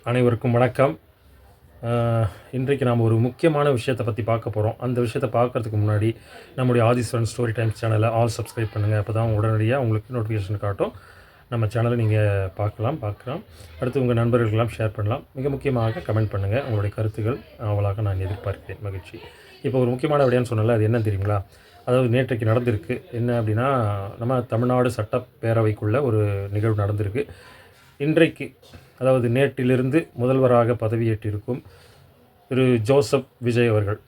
அனைவருக்கும் வணக்கம். இன்றைக்கு நாம் ஒரு முக்கியமான விஷயத்தை பற்றி பார்க்க போகிறோம். அந்த விஷயத்தை பார்க்குறதுக்கு முன்னாடி நம்முடைய ஆதிஸ்வரன் ஸ்டோரி டைம்ஸ் சேனலை ஆல் சப்ஸ்கிரைப் பண்ணுங்கள். அப்போ தான் உடனடியாக உங்களுக்கு நோட்டிஃபிகேஷன் காட்டும். நம்ம சேனலை நீங்கள் பார்க்கலாம். அடுத்து உங்கள் நண்பர்களுக்கெல்லாம் ஷேர் பண்ணலாம். மிக முக்கியமாக கமெண்ட் பண்ணுங்கள். உங்களுடைய கருத்துக்கள் அவளாக நான் எதிர்பார்க்கிறேன். மகிழ்ச்சி. இப்போ ஒரு முக்கியமான விடயம்னு சொன்னால அது என்ன தெரியுங்களா? அதாவது நேற்றைக்கு நடந்திருக்கு. என்ன அப்படின்னா, நம்ம தமிழ்நாடு சட்டப்பேரவைக்குள்ளே ஒரு நிகழ்வு நடந்திருக்கு. இன்றைக்கு, அதாவது நேற்றிலிருந்து முதல்வராக பதவியேற்றிருக்கும் திரு ஜோசப் விஜய் அவர்கள்,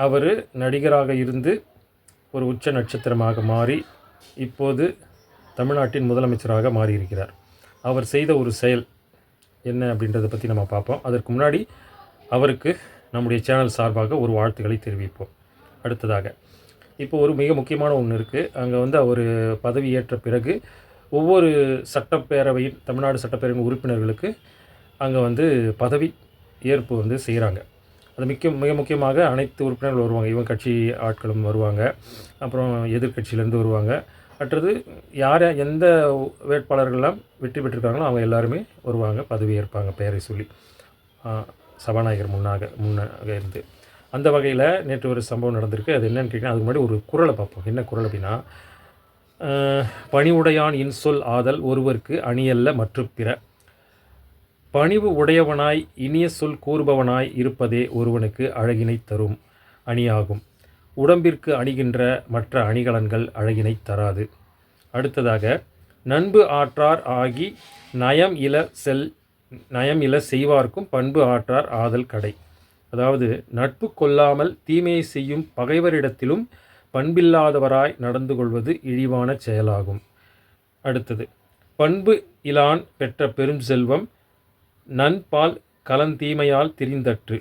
அவர் நடிகராக இருந்து ஒரு உச்ச நட்சத்திரமாக மாறி இப்போது தமிழ்நாட்டின் முதலமைச்சராக மாறியிருக்கிறார். அவர் செய்த ஒரு செயல் என்ன அப்படின்றத பற்றி நம்ம பார்ப்போம். அதற்கு முன்னாடி அவருக்கு நம்முடைய சேனல் சார்பாக ஒரு வாழ்த்துக்களை தெரிவிப்போம். அடுத்ததாக இப்போ ஒரு மிக முக்கியமான ஒன்று இருக்குது. அங்கே அவர் பதவியேற்ற பிறகு ஒவ்வொரு சட்டப்பேரவையின் தமிழ்நாடு சட்டப்பேரவை உறுப்பினர்களுக்கு அங்கே பதவி ஏற்பு செய்கிறாங்க. அது மிக முக்கியமாக அனைத்து உறுப்பினர்கள் வருவாங்க. இவங்க கட்சி ஆட்களும் வருவாங்க, அப்புறம் எதிர்கட்சியிலேருந்து வருவாங்க. மற்றது எந்த வேட்பாளர்கள்லாம் வெற்றி பெற்றிருக்காங்களோ அவங்க எல்லாருமே வருவாங்க, பதவி ஏற்பாங்க பெயரை சொல்லி, சபாநாயகர் முன்னாக இருந்து. அந்த வகையில் நேற்று ஒரு சம்பவம் நடந்திருக்கு. அது என்னன்னு கேட்டிங்கன்னா, அதுக்கு முன்னாடி ஒரு குறளை பார்ப்போம். என்ன குறள் அப்படின்னா, பணிவுடையான் இன்சொல் ஆதல் ஒருவர்க்கு அணியல்ல மற்று பிற. பணிவு உடையவனாய் இனிய சொல் கூறுபவனாய் இருப்பதே ஒருவனுக்கு அழகினை தரும் அணியாகும். உடம்பிற்கு அணிகின்ற மற்ற அணிகலன்கள் அழகினை தராது. அடுத்ததாக, நண்பு ஆற்றார் ஆகி நயம் இல செய்வார்க்கும் பண்பு ஆற்றார் ஆதல் கடை. அதாவது, நட்பு கொள்ளாமல் தீமையை செய்யும் பகைவரிடத்திலும் பண்பில்லாதவராய் நடந்து கொள்வது இழிவான செயலாகும். அடுத்தது, பண்பு இலான் பெற்ற பெரும் செல்வம் நன்பால் கலந்தீமையால் திரிந்தற்று.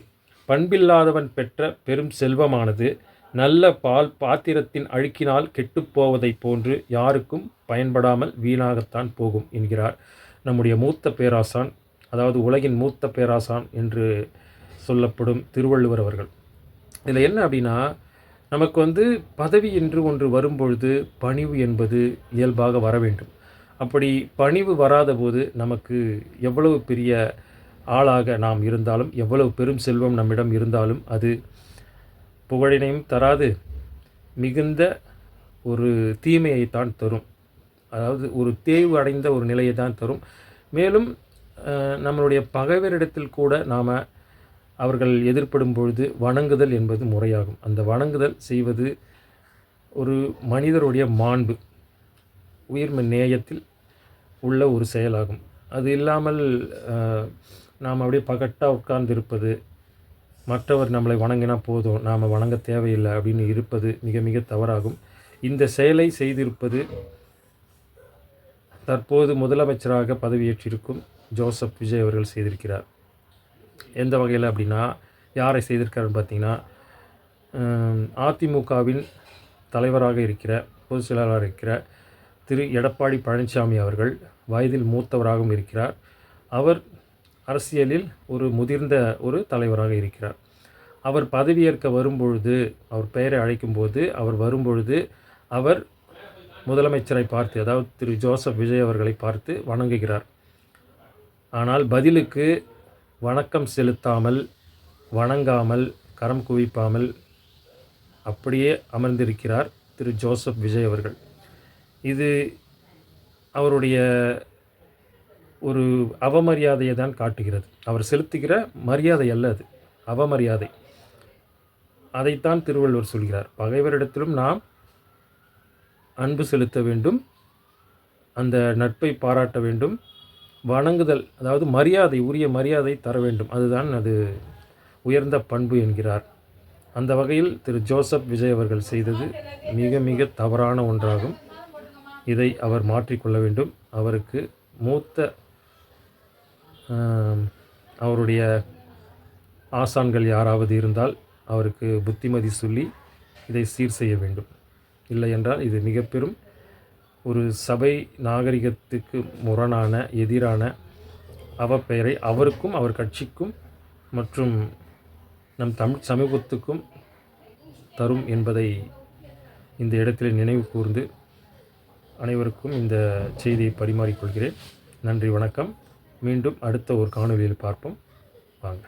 பண்பில்லாதவன் பெற்ற பெரும் செல்வமானது நல்ல பால் பாத்திரத்தின் அழுக்கினால் கெட்டுப்போவதைப் போன்று யாருக்கும் பயன்படாமல் வீணாகத்தான் போகும் என்கிறார் நம்முடைய மூத்த பேராசான், அதாவது உலகின் மூத்த பேராசான் என்று சொல்லப்படும் திருவள்ளுவர் அவர்கள். இதில் என்ன அப்படின்னா, நமக்கு பதவி என்று ஒன்று வரும்பொழுது பணிவு என்பது இயல்பாக வர வேண்டும். அப்படி பணிவு வராத போது நமக்கு எவ்வளவு பெரிய ஆளாக நாம் இருந்தாலும், எவ்வளவு பெரும் செல்வம் நம்மிடம் இருந்தாலும் அது புகழினையும் தராது, மிகுந்த ஒரு தீமையைத்தான் தரும். அதாவது ஒரு தேய்வு அடைந்த ஒரு நிலையை தான் தரும். மேலும் நம்மளுடைய பகைவரிடத்தில் கூட நாம் அவர்கள் எதிர்ப்படும் பொழுது வணங்குதல் என்பது முறையாகும். அந்த வணங்குதல் செய்வது ஒரு மனிதருடைய மாண்பு, உயிர்ம நேயத்தில் உள்ள ஒரு செயலாகும். அது இல்லாமல் நாம் அப்படியே பகட்டாக உட்கார்ந்திருப்பது, மற்றவர் நம்மளை வணங்கினா போதும், நாம் வணங்க தேவையில்லை அப்படின்னு இருப்பது மிக மிக தவறாகும். இந்த செயலை செய்திருப்பது தற்போது முதலமைச்சராக பதவியேற்றிருக்கும் ஜோசப் விஜய் அவர்கள் செய்திருக்கிறார். எந்த வகையில் அப்படின்னா, யாரை செய்திருக்காருன்னு பார்த்தீங்கன்னா, அதிமுகவின் தலைவராக இருக்கிற, பொதுச் செயலாளராக இருக்கிற திரு எடப்பாடி பழனிசாமி அவர்கள் வயதில் மூத்தவராகவும் இருக்கிறார். அவர் அரசியலில் ஒரு முதிர்ந்த ஒரு தலைவராக இருக்கிறார். அவர் பதவியேற்க வரும்பொழுது, அவர் பெயரை அழைக்கும்போது, அவர் வரும்பொழுது அவர் முதலமைச்சரை பார்த்து, அதாவது திரு ஜோசப் விஜய் அவர்களை பார்த்து வணங்குகிறார். ஆனால் பதிலுக்கு வணக்கம் செலுத்தாமல், வணங்காமல், கரம் குவிப்பாமல் அப்படியே அமர்ந்திருக்கிறார் திரு ஜோசப் விஜய் அவர்கள். இது அவருடைய ஒரு அவமரியாதையை தான் காட்டுகிறது. அவர் செலுத்துகிற மரியாதை அல்ல, அது அவமரியாதை. அதைத்தான் திருவள்ளுவர் சொல்கிறார். பகைவரிடத்திலும் நாம் அன்பு செலுத்த வேண்டும், அந்த நட்பை பாராட்ட வேண்டும், வணங்குதல், அதாவது மரியாதை, உரிய மரியாதை தர வேண்டும். அதுதான் அது உயர்ந்த பண்பு என்கிறார். அந்த வகையில் திரு ஜோசப் விஜய் அவர்கள் செய்தது மிக மிக தவறான ஒன்றாகும். இதை அவர் மாற்றிக்கொள்ள வேண்டும். அவருக்கு மூத்த அவருடைய ஆசான்கள் யாராவது இருந்தால் அவருக்கு புத்திமதி சொல்லி இதை சீர் செய்ய வேண்டும். இல்லை என்றால் இது மிக பெரும் ஒரு சபை நாகரிகத்துக்கு முரணான, எதிரான அவப்பெயரை அவருக்கும் அவர் கட்சிக்கும் மற்றும் நம் தமிழ் சமூகத்துக்கும் தரும் என்பதை இந்த இடத்தில் நினைவு கூர்ந்து அனைவருக்கும் இந்த செய்தியை பரிமாறிக்கொள்கிறேன். நன்றி, வணக்கம். மீண்டும் அடுத்த ஒரு காணொளியில் பார்ப்போம் வாங்க.